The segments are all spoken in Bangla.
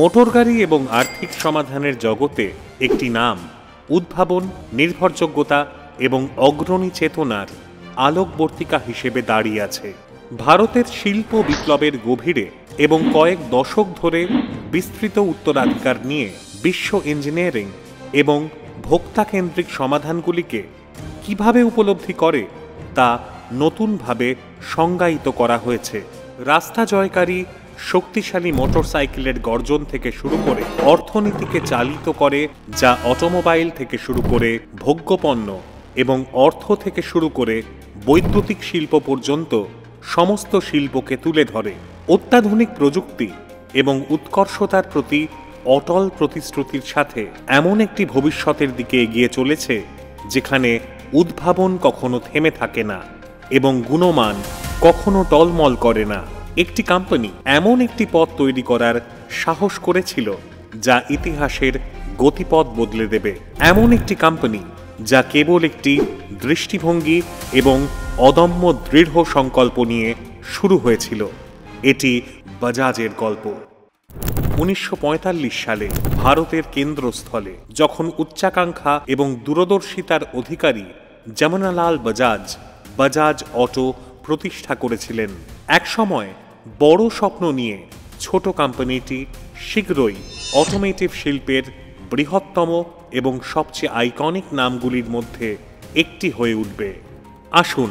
মোটরগাড়ি এবং আর্থিক সমাধানের জগতে একটি নাম উদ্ভাবন, নির্ভরযোগ্যতা এবং অগ্রণী চেতনার আলোকবর্তিকা হিসেবে দাঁড়িয়ে আছে। ভারতের শিল্প বিপ্লবের গভীরে এবং কয়েক দশক ধরে বিস্তৃত উত্তরাধিকার নিয়ে বিশ্ব ইঞ্জিনিয়ারিং এবং ভোক্তাকেন্দ্রিক সমাধানগুলিকে কিভাবে উপলব্ধি করে তা নতুনভাবে সংজ্ঞায়িত করা হয়েছে। রাস্তা জয়কারী শক্তিশালী মোটরসাইকেলের গর্জন থেকে শুরু করে অর্থনীতিকে চালিত করে, যা অটোমোবাইল থেকে শুরু করে ভোগ্যপণ্য এবং অর্থ থেকে শুরু করে বৈদ্যুতিক শিল্প পর্যন্ত সমস্ত শিল্পকে তুলে ধরে। অত্যাধুনিক প্রযুক্তি এবং উৎকর্ষতার প্রতি অটল প্রতিশ্রুতির সাথে এমন একটি ভবিষ্যতের দিকে এগিয়ে চলেছে যেখানে উদ্ভাবন কখনো থেমে থাকে না এবং গুণমান কখনো টলমল করে না। একটি কোম্পানি এমন একটি পথ তৈরি করার সাহস করেছিল যা ইতিহাসের গতিপথ বদলে দেবে। এমন একটি কোম্পানি যা কেবল একটি দৃষ্টিভঙ্গি এবং অদম্য দৃঢ় সংকল্প নিয়ে শুরু হয়েছিল। এটি বাজাজের গল্প। 1945 সালে ভারতের কেন্দ্রস্থলে যখন উচ্চাকাঙ্ক্ষা এবং দূরদর্শিতার অধিকারী যমুনালাল বাজাজ বাজাজ অটো প্রতিষ্ঠা করেছিলেন। একসময় বড় স্বপ্ন নিয়ে ছোট কোম্পানিটি শীঘ্রই অটোমেটিভ শিল্পের বৃহত্তম এবং সবচেয়ে আইকনিক নামগুলির মধ্যে একটি হয়ে উঠবে। আসুন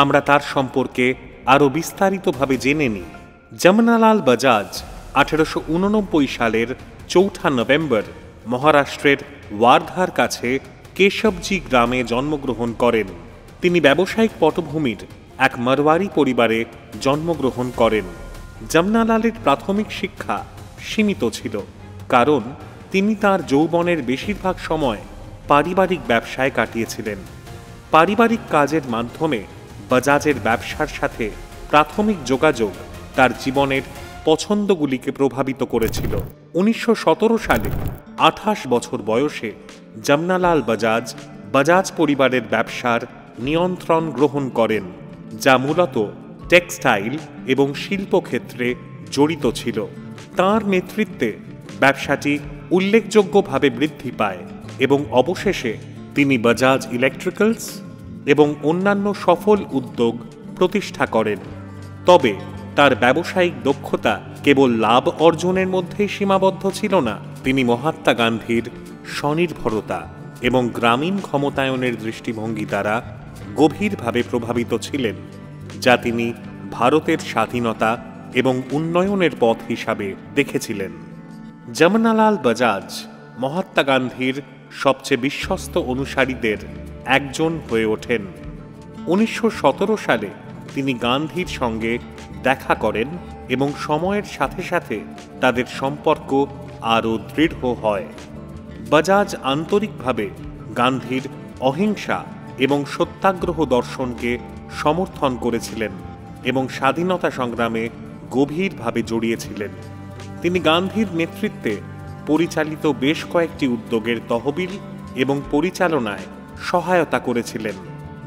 আমরা তার সম্পর্কে আরও বিস্তারিতভাবে জেনে নিই। যমুনালাল বাজাজ 1889 সালের 4 নভেম্বর মহারাষ্ট্রের ওয়ার্ধার কাছে কেশবজি গ্রামে জন্মগ্রহণ করেন। তিনি ব্যবসায়িক পটভূমির এক মারওয়ারি পরিবারে জন্মগ্রহণ করেন। যমুনালালের প্রাথমিক শিক্ষা সীমিত ছিল, কারণ তিনি তার যৌবনের বেশিরভাগ সময় পারিবারিক ব্যবসায় কাটিয়েছিলেন। পারিবারিক কাজের মাধ্যমে বাজাজের ব্যবসার সাথে প্রাথমিক যোগাযোগ তার জীবনের পছন্দগুলিকে প্রভাবিত করেছিল। 1917 সালে 28 বছর বয়সে যমুনালাল বাজাজ বাজাজ পরিবারের ব্যবসার নিয়ন্ত্রণ গ্রহণ করেন, যা মূলত টেক্সটাইল এবং শিল্পক্ষেত্রে জড়িত ছিল। তাঁর নেতৃত্বে ব্যবসাটি উল্লেখযোগ্যভাবে বৃদ্ধি পায় এবং অবশেষে তিনি বাজাজ ইলেকট্রিক্যালস এবং অন্যান্য সফল উদ্যোগ প্রতিষ্ঠা করেন। তবে তার ব্যবসায়িক দক্ষতা কেবল লাভ অর্জনের মধ্যেই সীমাবদ্ধ ছিল না। তিনি মহাত্মা গান্ধীর স্বনির্ভরতা এবং গ্রামীণ ক্ষমতায়নের দৃষ্টিভঙ্গি দ্বারা গভীরভাবে প্রভাবিত ছিলেন, যা তিনি ভারতের স্বাধীনতা এবং উন্নয়নের পথ হিসাবে দেখেছিলেন। যমুনালাল বাজাজ মহাত্মা গান্ধীর সবচেয়ে বিশ্বস্ত অনুসারীদের একজন হয়ে ওঠেন। 1917 সালে তিনি গান্ধীর সঙ্গে দেখা করেন এবং সময়ের সাথে সাথে তাদের সম্পর্ক আরও দৃঢ় হয়। বাজাজ আন্তরিকভাবে গান্ধীর অহিংসা এবং সত্যাগ্রহ দর্শনকে সমর্থন করেছিলেন এবং স্বাধীনতা সংগ্রামে গভীরভাবে জড়িয়েছিলেন। তিনি গান্ধীর নেতৃত্বে পরিচালিত বেশ কয়েকটি উদ্যোগের তহবিল এবং পরিচালনায় সহায়তা করেছিলেন,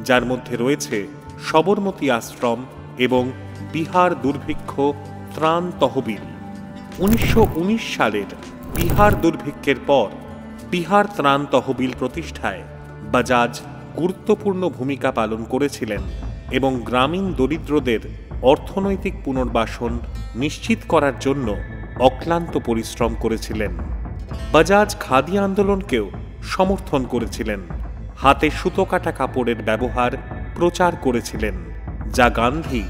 যার মধ্যে রয়েছে সবরমতী আশ্রম এবং বিহার দুর্ভিক্ষ ত্রাণ তহবিল। 1919 সালের বিহার দুর্ভিক্ষের পর বিহার ত্রাণ তহবিল প্রতিষ্ঠায় বাজাজ গুরুত্বপূর্ণ ভূমিকা পালন করেছিলেন এবং গ্রামীণ দরিদ্রদের অর্থনৈতিক পুনর্বাসন নিশ্চিত করার জন্য অক্লান্ত পরিশ্রম করেছিলেন। বাজাজ খাদি আন্দোলনকেও সমর্থন করেছিলেন, হাতে সুতো কাটা কাপড়ের ব্যবহার প্রচার করেছিলেন, যা গান্ধী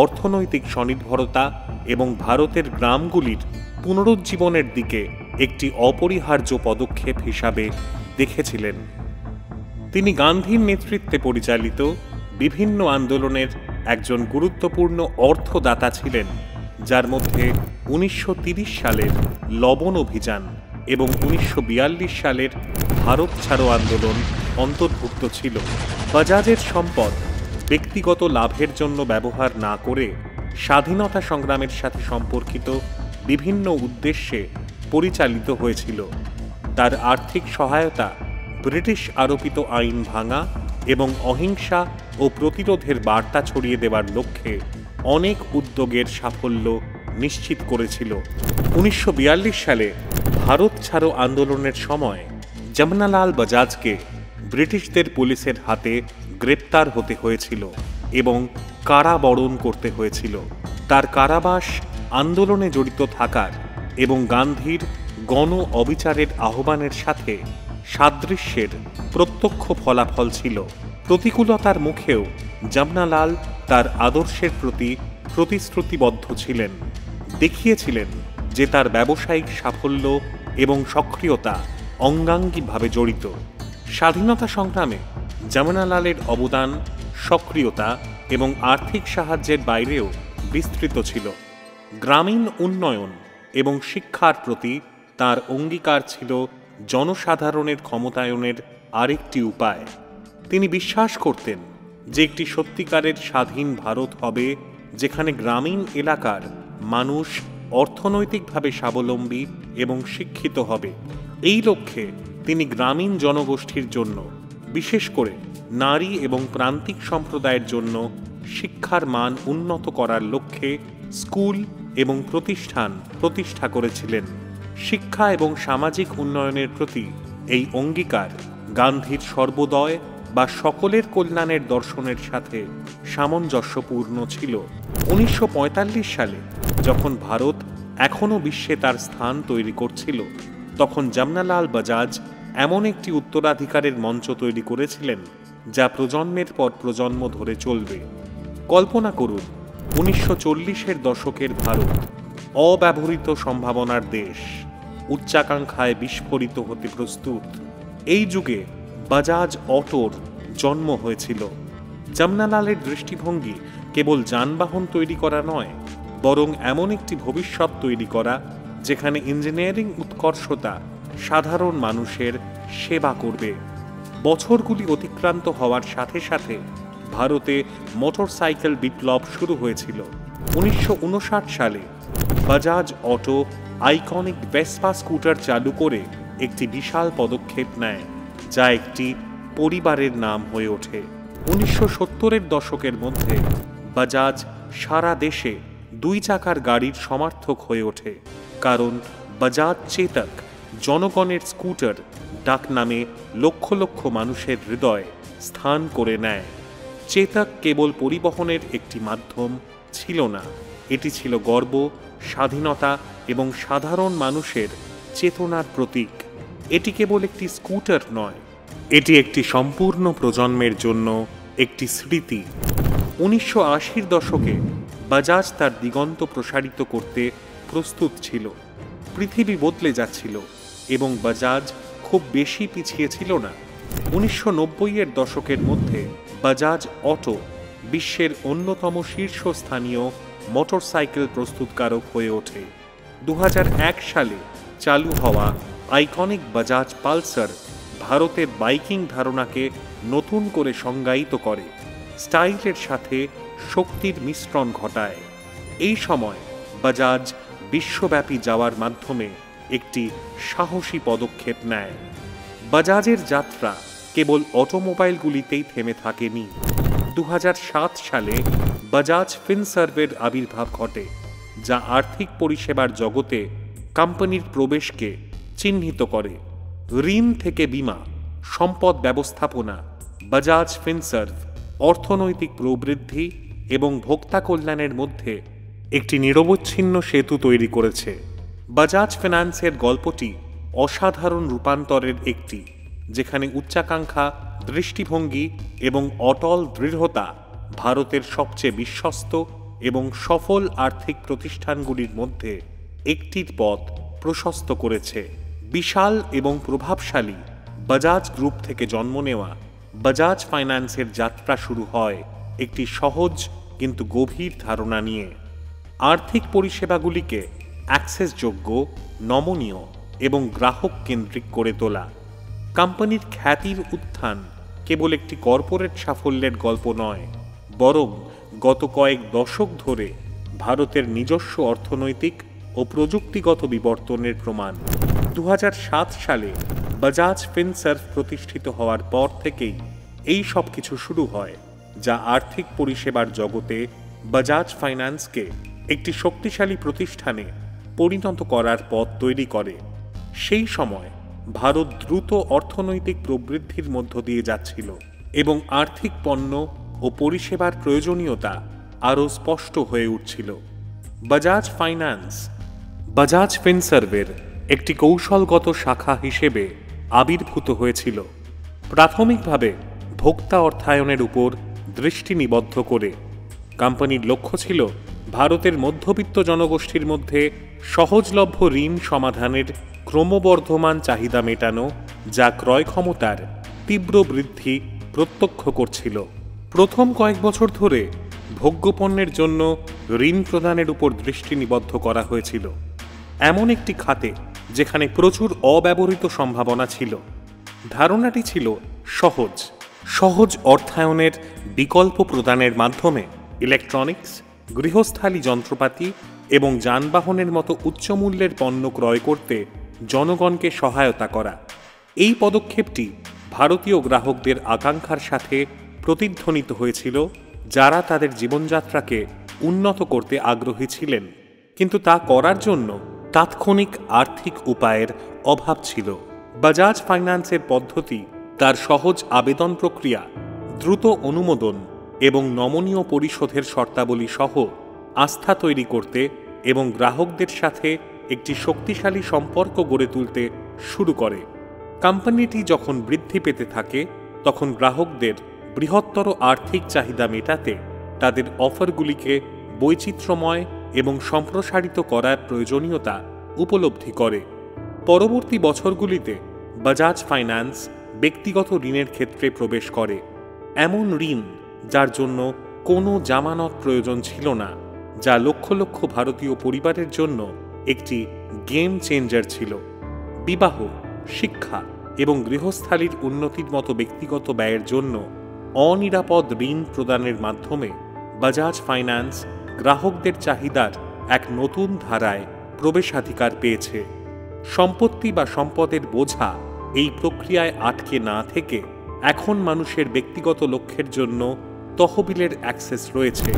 অর্থনৈতিক স্বনির্ভরতা এবং ভারতের গ্রামগুলির পুনরুজ্জীবনের দিকে একটি অপরিহার্য পদক্ষেপ হিসাবে দেখেছিলেন। তিনি গান্ধীর নেতৃত্বে পরিচালিত বিভিন্ন আন্দোলনের একজন গুরুত্বপূর্ণ অর্থদাতা ছিলেন, যার মধ্যে 1930 সালের লবণ অভিযান এবং 1942 সালের ভারত ছাড়ো আন্দোলন অন্তর্ভুক্ত ছিল। বাজাজের সম্পদ ব্যক্তিগত লাভের জন্য ব্যবহার না করে স্বাধীনতা সংগ্রামের সাথে সম্পর্কিত বিভিন্ন উদ্দেশ্যে পরিচালিত হয়েছিল। তার আর্থিক সহায়তা ব্রিটিশ আরোপিত আইন ভাঙা এবং অহিংসা ও প্রতিরোধের বার্তা ছড়িয়ে দেওয়ার লক্ষ্যে অনেক উদ্যোগের সাফল্য নিশ্চিত করেছিল। 1942 সালে ভারত ছাড়ো আন্দোলনের সময় যমুনালাল বাজাজকে ব্রিটিশদের পুলিশের হাতে গ্রেপ্তার হতে হয়েছিল এবং কারাবরণ করতে হয়েছিল। তার কারাবাস আন্দোলনে জড়িত থাকার এবং গান্ধীর গণ অবিচারের আহ্বানের সাথে সাদৃশ্যের প্রত্যক্ষ ফলাফল ছিল। প্রতিকূলতার মুখেও যমুনালাল তার আদর্শের প্রতি প্রতিশ্রুতিবদ্ধ ছিলেন, দেখিয়েছিলেন যে তার ব্যবসায়িক সাফল্য এবং সক্রিয়তা অঙ্গাঙ্গিভাবে জড়িত। স্বাধীনতা সংগ্রামে যমুনালালের অবদান সক্রিয়তা এবং আর্থিক সাহায্যের বাইরেও বিস্তৃত ছিল। গ্রামীণ উন্নয়ন এবং শিক্ষার প্রতি তার অঙ্গীকার ছিল জনসাধারণের ক্ষমতায়নের আরেকটি উপায়। তিনি বিশ্বাস করতেন যে একটি সত্যিকারের স্বাধীন ভারত হবে যেখানে গ্রামীণ এলাকার মানুষ অর্থনৈতিকভাবে স্বাবলম্বী এবং শিক্ষিত হবে। এই লক্ষ্যে তিনি গ্রামীণ জনগোষ্ঠীর জন্য, বিশেষ করে নারী এবং প্রান্তিক সম্প্রদায়ের জন্য শিক্ষার মান উন্নত করার লক্ষ্যে স্কুল এবং প্রতিষ্ঠান প্রতিষ্ঠা করেছিলেন। শিক্ষা এবং সামাজিক উন্নয়নের প্রতি এই অঙ্গীকার গান্ধীর সর্বোদয় বা সকলের কল্যাণের দর্শনের সাথে সামঞ্জস্যপূর্ণ ছিল। 1945 সালে যখন ভারত এখনও বিশ্বে তার স্থান তৈরি করছিল, তখন যমুনালাল বাজাজ এমন একটি উত্তরাধিকারের মঞ্চ তৈরি করেছিলেন যা প্রজন্মের পর প্রজন্ম ধরে চলবে। কল্পনা করুন 1940-এর দশকের ভারত, অব্যবহৃত সম্ভাবনার দেশ, উচ্চাকাঙ্ক্ষায় বিস্ফোরিত হতে প্রস্তুত। এই যুগে বাজাজ অটোর জন্ম হয়েছিল। যমুনালালের দৃষ্টিভঙ্গি কেবল যানবাহন তৈরি করা নয়, বরং এমন একটি ভবিষ্যৎ তৈরি করা যেখানে ইঞ্জিনিয়ারিং উৎকর্ষতা সাধারণ মানুষের সেবা করবে। বছরগুলি অতিক্রান্ত হওয়ার সাথে সাথে ভারতে মোটরসাইকেল বিপ্লব শুরু হয়েছিল। 1959 সালে Bajaj auto iconic Vespa scooter চালু করে একটি বিশাল পদক্ষেপ নেয়, যা একটি পরিবারের নাম হয়ে ওঠে। 1970-এর দশকের মধ্যে বাজাজ সারা দেশে 2 চাকার গাড়ির সমার্থক হয়ে ওঠে, কারণ বাজাজ চেতক জনগণের স্কুটার ডাকনামে লক্ষ লক্ষ মানুষের হৃদয়ে স্থান করে নেয়। চেতক কেবল পরিবহনের একটি মাধ্যম ছিল না, এটি ছিল গর্ব, স্বাধীনতা এবং সাধারণ মানুষের চেতনার প্রতীক। এটি কেবল একটি স্কুটার নয়, এটি একটি সম্পূর্ণ প্রজন্মের জন্য একটি স্মৃতি। 1980-র দশকে বাজাজ তার দিগন্ত প্রসারিত করতে প্রস্তুত ছিল। পৃথিবী বদলে যাচ্ছিল এবং বাজাজ খুব বেশি পিছিয়ে ছিল না। 1990-এর দশকের মধ্যে বাজাজ অটো বিশ্বের অন্যতম শীর্ষস্থানীয় মোটরসাইকেল প্রস্তুতকারক হয়ে ওঠে। 2001 সালে চালু হওয়া আইকনিক বাজাজ পালসার ভারতের বাইকিং ধারণাকে নতুন করে সংজ্ঞায়িত করে, স্টাইলের সাথে শক্তির মিশ্রণ ঘটায়। এই সময় বাজাজ বিশ্বব্যাপী যাওয়ার মাধ্যমে একটি সাহসী পদক্ষেপ নেয়। বাজাজের যাত্রা কেবল অটোমোবাইলগুলিতেই থেমে থাকেনি। 2007 সালে বাজাজ ফিনসার্ভের আবির্ভাব ঘটে, যা আর্থিক পরিষেবার জগতে কোম্পানির প্রবেশকে চিহ্নিত করে। ঋণ থেকে বীমা, সম্পদ ব্যবস্থাপনা, বাজাজ ফিনসার্ভ অর্থনৈতিক প্রবৃদ্ধি এবং ভোক্তা কল্যাণের মধ্যে একটি নিরবচ্ছিন্ন সেতু তৈরি করেছে। বাজাজ ফিন্যান্সের গল্পটি অসাধারণ রূপান্তরের একটি, যেখানে উচ্চাকাঙ্ক্ষা, দৃষ্টিভঙ্গি এবং অটল দৃঢ়তা ভারতের সবচেয়ে বিশ্বস্ত এবং সফল আর্থিক প্রতিষ্ঠানগুলির মধ্যে একটির পথ প্রশস্ত করেছে। বিশাল এবং প্রভাবশালী বাজাজ গ্রুপ থেকে জন্ম নেওয়া বাজাজ ফাইন্যান্সের যাত্রা শুরু হয় একটি সহজ কিন্তু গভীর ধারণা নিয়ে। আর্থিক পরিষেবাগুলিকে অ্যাক্সেসযোগ্য, নমনীয় এবং গ্রাহক কেন্দ্রিক করে তোলা। কোম্পানির খ্যাতির উত্থান কেবল একটি কর্পোরেট সাফল্যের গল্প নয়, বরং গত কয়েক দশক ধরে ভারতের নিজস্ব অর্থনৈতিক ও প্রযুক্তিগত বিবর্তনের প্রমাণ। 2007 সালে বাজাজ ফিনসার্ভ প্রতিষ্ঠিত হওয়ার পর থেকেই এই সব কিছু শুরু হয়, যা আর্থিক পরিষেবার জগতে বাজাজ ফাইন্যান্সকে একটি শক্তিশালী প্রতিষ্ঠানে পরিণত করার পথ তৈরি করে। সেই সময় ভারত দ্রুত অর্থনৈতিক প্রবৃদ্ধির মধ্য দিয়ে যাচ্ছিল এবং আর্থিক পণ্য ও পরিষেবার প্রয়োজনীয়তা আরও স্পষ্ট হয়ে উঠছিল। বাজাজ ফাইন্যান্স বাজাজ ফিনসার্ভের একটি কৌশলগত শাখা হিসেবে আবির্ভূত হয়েছিল, প্রাথমিকভাবে ভোক্তা অর্থায়নের উপর দৃষ্টি নিবদ্ধ করে। কোম্পানির লক্ষ্য ছিল ভারতের মধ্যবিত্ত জনগোষ্ঠীর মধ্যে সহজলভ্য ঋণ সমাধানের ক্রমবর্ধমান চাহিদা মেটানো, যা ক্রয় ক্ষমতার তীব্র বৃদ্ধি প্রত্যক্ষ করছিল। প্রথম কয়েক বছর ধরে ভোগ্যপণ্যের জন্য ঋণ প্রদানের উপর দৃষ্টি নিবদ্ধ করা হয়েছিল, এমন একটি খাতে যেখানে প্রচুর অব্যবহৃত সম্ভাবনা ছিল। ধারণাটি ছিল সহজ অর্থায়নের বিকল্প প্রদানের মাধ্যমে ইলেকট্রনিক্স, গৃহস্থালী যন্ত্রপাতি এবং যানবাহনের মতো উচ্চমূল্যের পণ্য ক্রয় করতে জনগণকে সহায়তা করা। এই পদক্ষেপটি ভারতীয় গ্রাহকদের আকাঙ্ক্ষার সাথে প্রতিধ্বনিত হয়েছিল, যারা তাদের জীবনযাত্রাকে উন্নত করতে আগ্রহী ছিলেন, কিন্তু তা করার জন্য তাৎক্ষণিক আর্থিক উপায়ের অভাব ছিল। বাজাজ ফাইন্যান্সের পদ্ধতি তার সহজ আবেদন প্রক্রিয়া, দ্রুত অনুমোদন এবং নমনীয় পরিশোধের শর্তাবলী সহ আস্থা তৈরি করতে এবং গ্রাহকদের সাথে একটি শক্তিশালী সম্পর্ক গড়ে তুলতে শুরু করে। কোম্পানিটি যখন বৃদ্ধি পেতে থাকে, তখন গ্রাহকদের বৃহত্তর আর্থিক চাহিদা মেটাতে তাদের অফারগুলিকে বৈচিত্র্যময় এবং সম্প্রসারিত করার প্রয়োজনীয়তা উপলব্ধি করে। পরবর্তী বছরগুলিতে বাজাজ ফাইন্যান্স ব্যক্তিগত ঋণের ক্ষেত্রে প্রবেশ করে, এমন ঋণ যার জন্য কোনো জামানত প্রয়োজন ছিল না, যা লক্ষ লক্ষ ভারতীয় পরিবারের জন্য একটি গেম চেঞ্জার ছিল। বিবাহ, শিক্ষা এবং গৃহস্থালীর উন্নতির মতো ব্যক্তিগত ব্যয়ের জন্য অনিরাপদ ঋণ প্রদানের মাধ্যমে বাজাজ ফাইন্যান্স গ্রাহকদের চাহিদার এক নতুন ধারায় প্রবেশাধিকার পেয়েছে। সম্পত্তি বা সম্পদের বোঝা এই প্রক্রিয়ায় আটকে না থেকে এখন মানুষের ব্যক্তিগত লক্ষ্যের জন্য তহবিলের অ্যাক্সেস রয়েছে।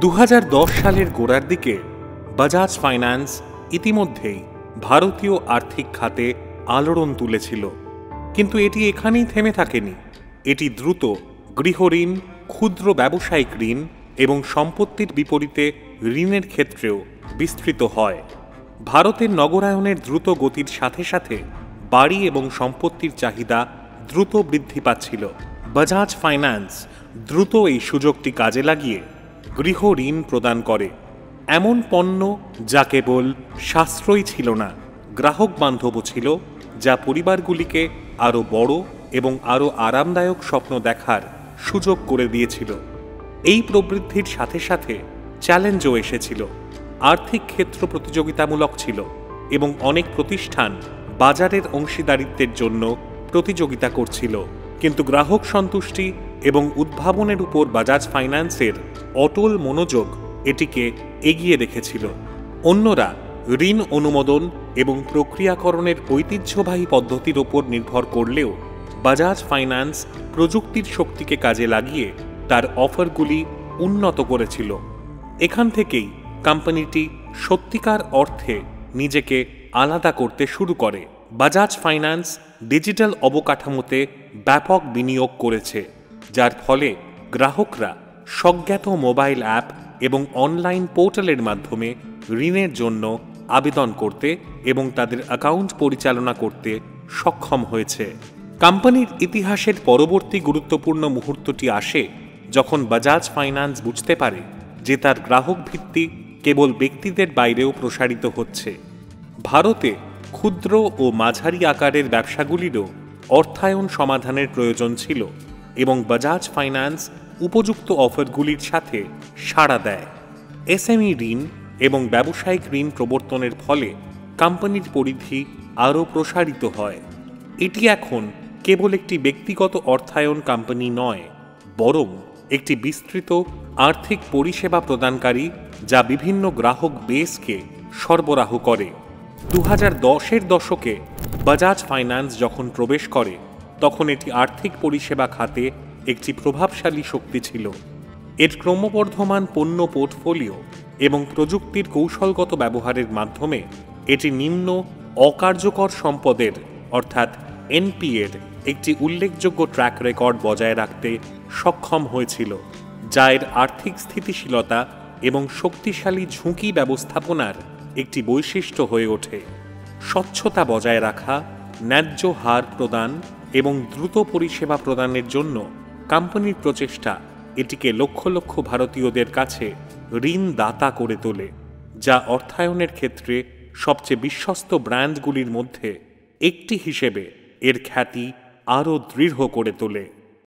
2010 সালের গোড়ার দিকে বাজাজ ফাইন্যান্স ইতিমধ্যেই ভারতীয় আর্থিক খাতে আলোড়ন তুলেছিল, কিন্তু এটি এখানেই থেমে থাকেনি। এটি দ্রুত গৃহঋণ, ক্ষুদ্র ব্যবসায়িক ঋণ এবং সম্পত্তির বিপরীতে ঋণের ক্ষেত্রেও বিস্তৃত হয়। ভারতের নগরায়নের দ্রুত গতির সাথে সাথে বাড়ি এবং সম্পত্তির চাহিদা দ্রুত বৃদ্ধি পাচ্ছিল। বাজাজ ফাইন্যান্স দ্রুত এই সুযোগটি কাজে লাগিয়ে গৃহ ঋণ প্রদান করে, এমন পণ্য যা কেবল সাশ্রয়ী ছিল না, গ্রাহক বান্ধবও ছিল, যা পরিবারগুলিকে আরও বড় এবং আরও আরামদায়ক স্বপ্ন দেখার সুযোগ করে দিয়েছিল। এই প্রবৃদ্ধির সাথে সাথে চ্যালেঞ্জও এসেছিল। আর্থিক ক্ষেত্র প্রতিযোগিতামূলক ছিল এবং অনেক প্রতিষ্ঠান বাজারের অংশীদারিত্বের জন্য প্রতিযোগিতা করছিল, কিন্তু গ্রাহক সন্তুষ্টি এবং উদ্ভাবনের উপর বাজাজ ফাইন্যান্সের অটল মনোযোগ এটিকে এগিয়ে রেখেছিল। অন্যরা ঋণ অনুমোদন এবং প্রক্রিয়াকরণের ঐতিহ্যবাহী পদ্ধতির ওপর নির্ভর করলেও বাজাজ ফাইন্যান্স প্রযুক্তির শক্তিকে কাজে লাগিয়ে তার অফারগুলি উন্নত করেছিল। এখান থেকেই কোম্পানিটি সত্যিকার অর্থে নিজেকে আলাদা করতে শুরু করে। বাজাজ ফাইন্যান্স ডিজিটাল অবকাঠামোতে ব্যাপক বিনিয়োগ করেছে, যার ফলে গ্রাহকরা স্বজ্ঞাত মোবাইল অ্যাপ এবং অনলাইন পোর্টালের মাধ্যমে ঋণের জন্য আবেদন করতে এবং তাদের অ্যাকাউন্ট পরিচালনা করতে সক্ষম হয়েছে। কোম্পানির ইতিহাসের পরবর্তী গুরুত্বপূর্ণ মুহূর্তটি আসে যখন বাজাজ ফাইন্যান্স বুঝতে পারে যে তার গ্রাহক ভিত্তি কেবল ব্যক্তিদের বাইরেও প্রসারিত হচ্ছে। ভারতে ক্ষুদ্র ও মাঝারি আকারের ব্যবসাগুলিরও অর্থায়ন সমাধানের প্রয়োজন ছিল এবং বাজাজ ফাইন্যান্স উপযুক্ত অফারগুলির সাথে সাড়া দেয়। এসএমই ঋণ এবং ব্যবসায়িক ঋণ প্রবর্তনের ফলে কোম্পানির পরিধি আরও প্রসারিত হয়। এটি এখন কেবল একটি ব্যক্তিগত অর্থায়ন কোম্পানি নয়, বরং একটি বিস্তৃত আর্থিক পরিষেবা প্রদানকারী যা বিভিন্ন গ্রাহক বেসকে সরবরাহ করে। 2010-এর দশকে বাজাজ ফাইন্যান্স যখন প্রবেশ করে, তখন এটি আর্থিক পরিষেবা খাতে একটি প্রভাবশালী শক্তি ছিল। এর ক্রমবর্ধমান পণ্য পোর্টফোলিও এবং প্রযুক্তির কৌশলগত ব্যবহারের মাধ্যমে এটি নিম্ন অকার্যকর সম্পদের অর্থাৎ এনপিএর একটি উল্লেখযোগ্য ট্র্যাক রেকর্ড বজায় রাখতে সক্ষম হয়েছিল, যা এর আর্থিক স্থিতিশীলতা এবং শক্তিশালী ঝুঁকি ব্যবস্থাপনার একটি বৈশিষ্ট্য হয়ে ওঠে। স্বচ্ছতা বজায় রাখা, ন্যায্য হার প্রদান এবং দ্রুত পরিষেবা প্রদানের জন্য কোম্পানির প্রচেষ্টা এটিকে লক্ষ লক্ষ ভারতীয়দের কাছে ঋণদাতা করে তোলে, যা অর্থায়নের ক্ষেত্রে সবচেয়ে বিশ্বস্ত ব্র্যান্ডগুলির মধ্যে একটি হিসেবে এর খ্যাতি আরও দৃঢ় করে তোলে।